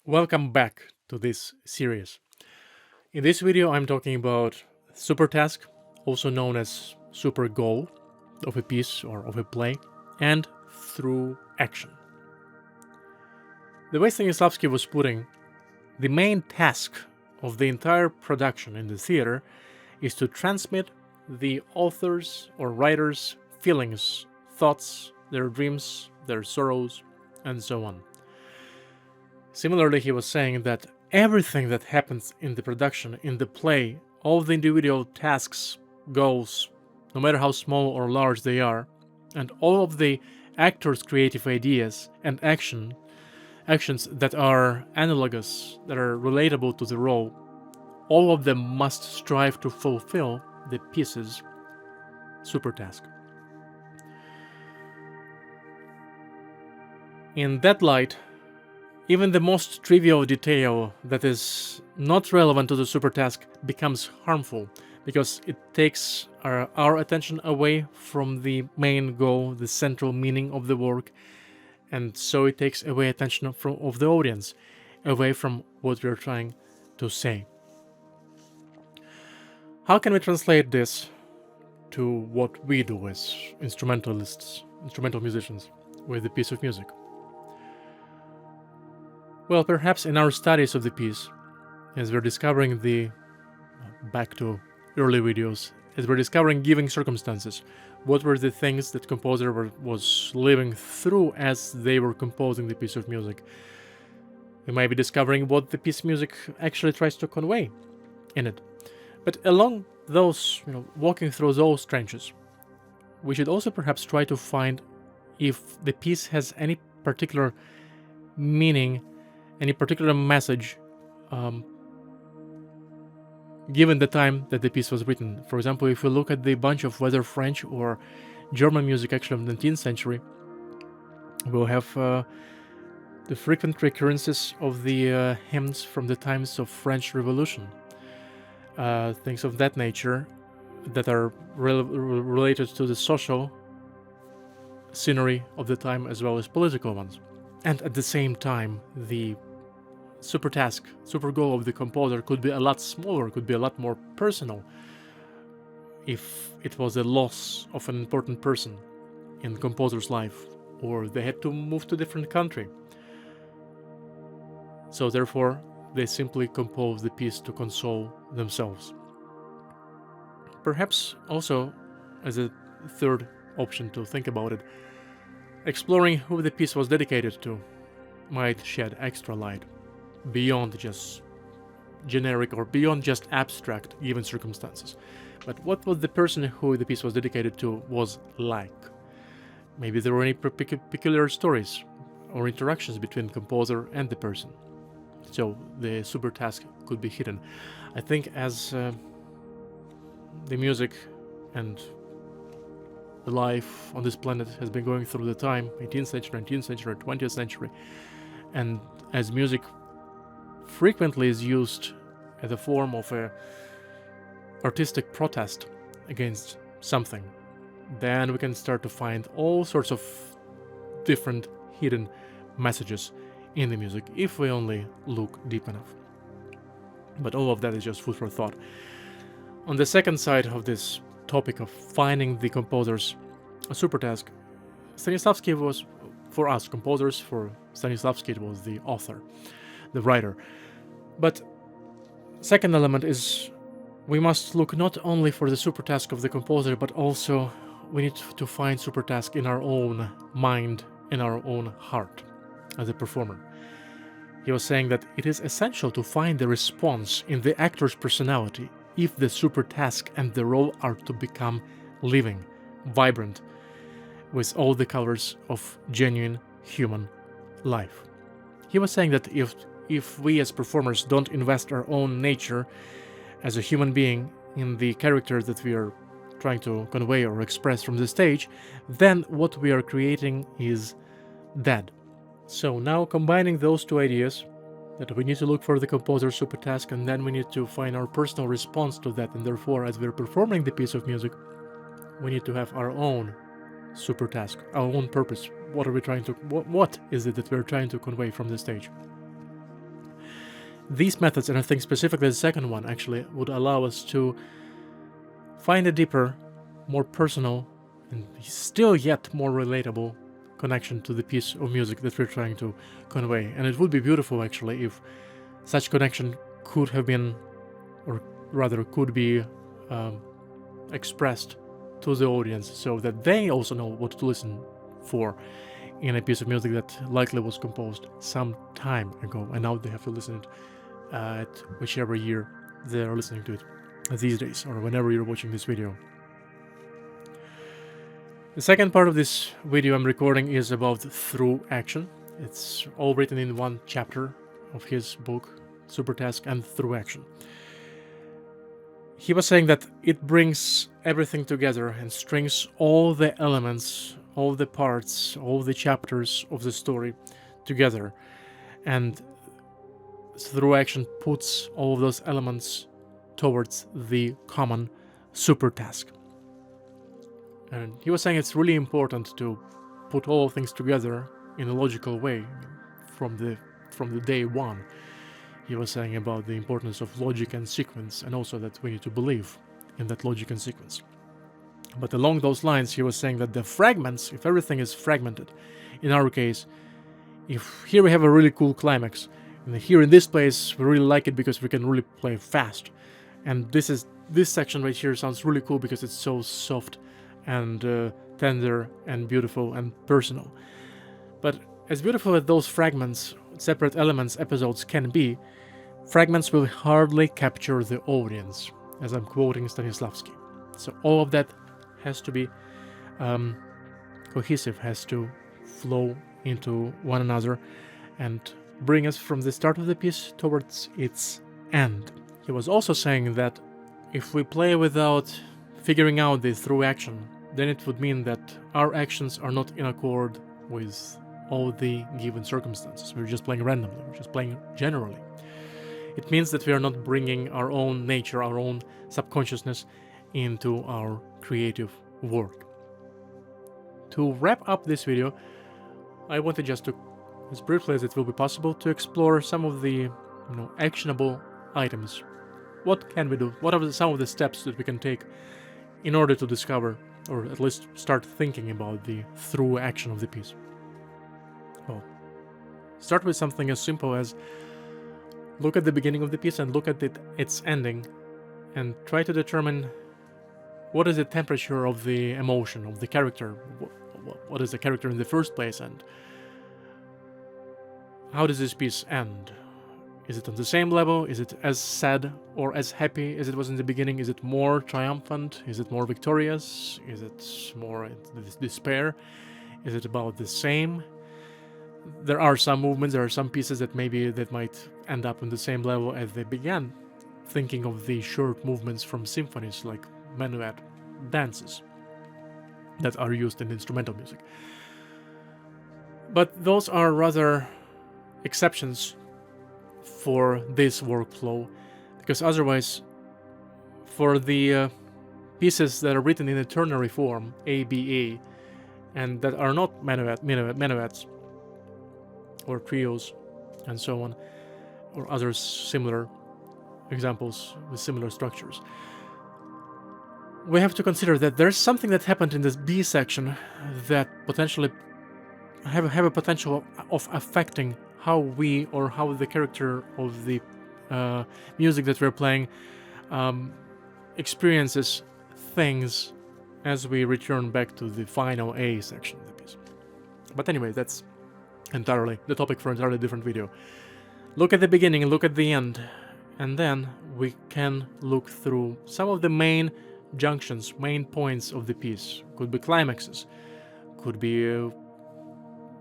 Welcome back to this series. In this video, I'm talking about supertask, also known as super goal of a piece or of a play, and through action. The way Stanislavski was putting, the main task of the entire production in the theater is to transmit the author's or writer's feelings, thoughts, their dreams, their sorrows, and so on. Similarly, he was saying that everything that happens in the production, in the play, all the individual tasks, goals, no matter how small or large they are, and all of the actors' creative ideas and actions that are analogous, that are relatable to the role, all of them must strive to fulfill the piece's supertask. In that light, even the most trivial detail that is not relevant to the supertask becomes harmful because it takes our attention away from the main goal, the central meaning of the work, and so it takes away attention of the audience, away from what we're trying to say. How can we translate this to what we do as instrumentalists, instrumental musicians, with a piece of music? Well, perhaps in our studies of the piece, as we're discovering back to early videos, as we're discovering giving circumstances, what were the things that composer was living through as they were composing the piece of music. We might be discovering what the piece of music actually tries to convey in it. But along those, walking through those trenches, we should also perhaps try to find if the piece has any particular meaning, any particular message, given the time that the piece was written. For example, if we look at the bunch of whether French or German music actually of the 19th century, we'll have the frequent recurrences of the hymns from the times of French Revolution, things of that nature that are related to the social scenery of the time as well as political ones. And at the same time, the super goal of the composer could be a lot smaller, could be a lot more personal if it was a loss of an important person in the composer's life, or they had to move to a different country. So therefore, they simply compose the piece to console themselves. Perhaps also, as a third option to think about it, exploring who the piece was dedicated to might shed extra light beyond just generic or beyond just abstract given circumstances. But what was the person who the piece was dedicated to was like? Maybe there were any peculiar stories or interactions between the composer and the person. So the super task could be hidden. I think as the music and the life on this planet has been going through the time, 18th century, 19th century, 20th century, and as music frequently is used as a form of a artistic protest against something, then we can start to find all sorts of different hidden messages in the music if we only look deep enough. But all of that is just food for thought. On the second side of this topic of finding the composer's supertask, Stanislavski was, for us composers, for Stanislavski it was the author, the writer. But second element is we must look not only for the supertask of the composer, but also we need to find supertask in our own mind, in our own heart as a performer. He was saying that it is essential to find the response in the actor's personality if the supertask and the role are to become living, vibrant, with all the colors of genuine human life. He was saying that if we as performers don't invest our own nature as a human being in the character that we are trying to convey or express from the stage, then what we are creating is dead. So now combining those two ideas, that we need to look for the composer's supertask and then we need to find our personal response to that, and therefore as we're performing the piece of music, we need to have our own supertask, our own purpose. What are we trying to, what is it that we're trying to convey from the stage? These methods, and I think specifically the second one, actually would allow us to find a deeper, more personal, and still yet more relatable connection to the piece of music that we're trying to convey. And it would be beautiful, actually, if such connection could have been, or rather could be expressed to the audience, so that they also know what to listen for in a piece of music that likely was composed some time ago, and now they have to listen it at whichever year they're listening to it these days, or whenever you're watching this video. The second part of this video I'm recording is about Throughaction. It's all written in one chapter of his book, Supertask and Throughaction. He was saying that it brings everything together and strings all the elements, all the parts, all the chapters of the story together. And Throughaction puts all of those elements towards the common supertask. And he was saying it's really important to put all things together in a logical way from the day one. He was saying about the importance of logic and sequence, and also that we need to believe in that logic and sequence. But along those lines, he was saying that the fragments, if everything is fragmented, in our case, if here we have a really cool climax, and here in this place we really like it because we can really play fast, and this section right here sounds really cool because it's so soft and tender and beautiful and personal. But as beautiful as those fragments, separate elements, episodes can be, fragments will hardly capture the audience, as I'm quoting Stanislavski. So all of that has to be cohesive, has to flow into one another and bring us from the start of the piece towards its end. He was also saying that if we play without figuring out the Throughaction, then it would mean that our actions are not in accord with all the given circumstances. We're just playing randomly, we're just playing generally. It means that we are not bringing our own nature, our own subconsciousness into our creative work. To wrap up this video, I wanted just to, as briefly as it will be possible, to explore some of the actionable items. What can we do? What are some of the steps that we can take in order to discover, or at least start thinking about the Throughaction of the piece? Well, start with something as simple as look at the beginning of the piece and look at its ending, and try to determine what is the temperature of the emotion of the character. What is the character in the first place, and how does this piece end? Is it on the same level? Is it as sad or as happy as it was in the beginning? Is it more triumphant? Is it more victorious? Is it more despair? Is it about the same? There are some movements, there are some pieces that might end up on the same level as they began. Thinking of the short movements from symphonies like minuet dances that are used in instrumental music. But those are rather exceptions for this workflow, because otherwise, for the pieces that are written in a ternary form, ABA, and that are not minuets or trios and so on, or other similar examples with similar structures, we have to consider that there's something that happened in this B section that potentially have a potential of affecting how we, or how the character of the music that we're playing experiences things as we return back to the final A section of the piece. But anyway, that's entirely the topic for an entirely different video. Look at the beginning and look at the end, and then we can look through some of the main junctions, main points of the piece. Could be climaxes, could be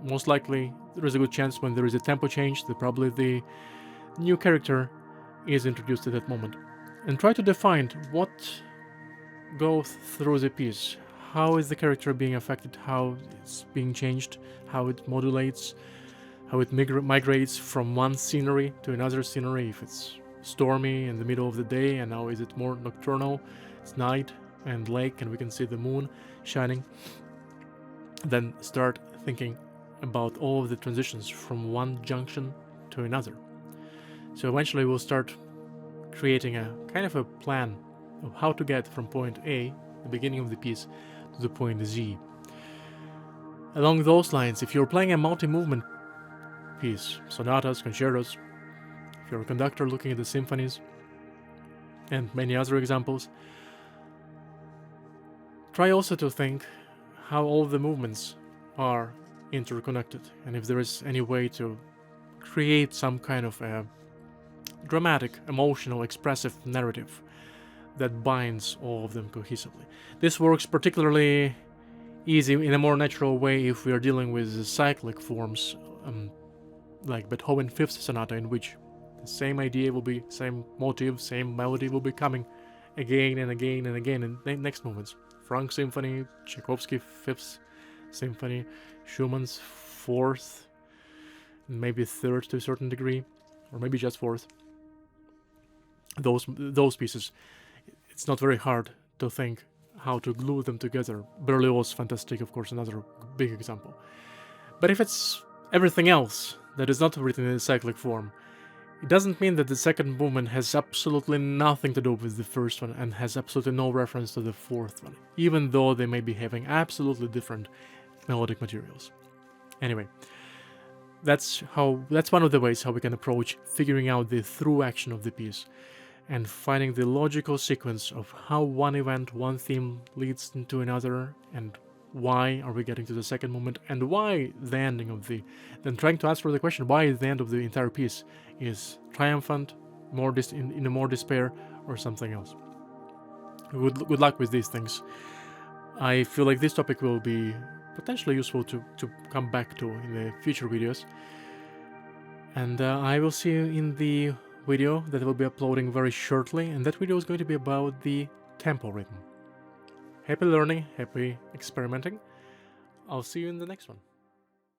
most likely there is a good chance when there is a tempo change that probably the new character is introduced at that moment. And try to define what goes through the piece. How is the character being affected? How it's being changed? How it modulates? How it migrates from one scenery to another scenery? If it's stormy in the middle of the day, and now is it more nocturnal? It's night and lake and we can see the moon shining. Then start thinking about all of the transitions from one junction to another. So eventually we'll start creating a kind of a plan of how to get from point A, the beginning of the piece, to the point Z. Along those lines, if you're playing a multi-movement piece, sonatas, concertos, if you're a conductor looking at the symphonies, and many other examples, try also to think how all the movements are interconnected, and if there is any way to create some kind of a dramatic, emotional, expressive narrative that binds all of them cohesively. This works particularly easy in a more natural way if we are dealing with cyclic forms, like Beethoven Fifth Sonata, in which the same idea will be, same motive, same melody will be coming again and again and again in the next movements. Franck Symphony, Tchaikovsky Fifth Symphony, Schumann's Fourth, maybe Third to a certain degree, or maybe just Fourth. Those pieces, it's not very hard to think how to glue them together. Berlioz Fantastique, of course, another big example. But if it's everything else that is not written in a cyclic form, it doesn't mean that the second movement has absolutely nothing to do with the first one and has absolutely no reference to the fourth one, even though they may be having absolutely different melodic materials. Anyway, that's one of the ways how we can approach figuring out the through action of the piece and finding the logical sequence of how one event, one theme leads into another, and why are we getting to the second movement, and why the ending of then trying to answer the question why the end of the entire piece is triumphant, in more despair, or something else. Good luck with these things. I feel like this topic will be potentially useful to come back to in the future videos. And I will see you in the video that I will be uploading very shortly, and that video is going to be about the tempo rhythm. Happy learning, happy experimenting. I'll see you in the next one.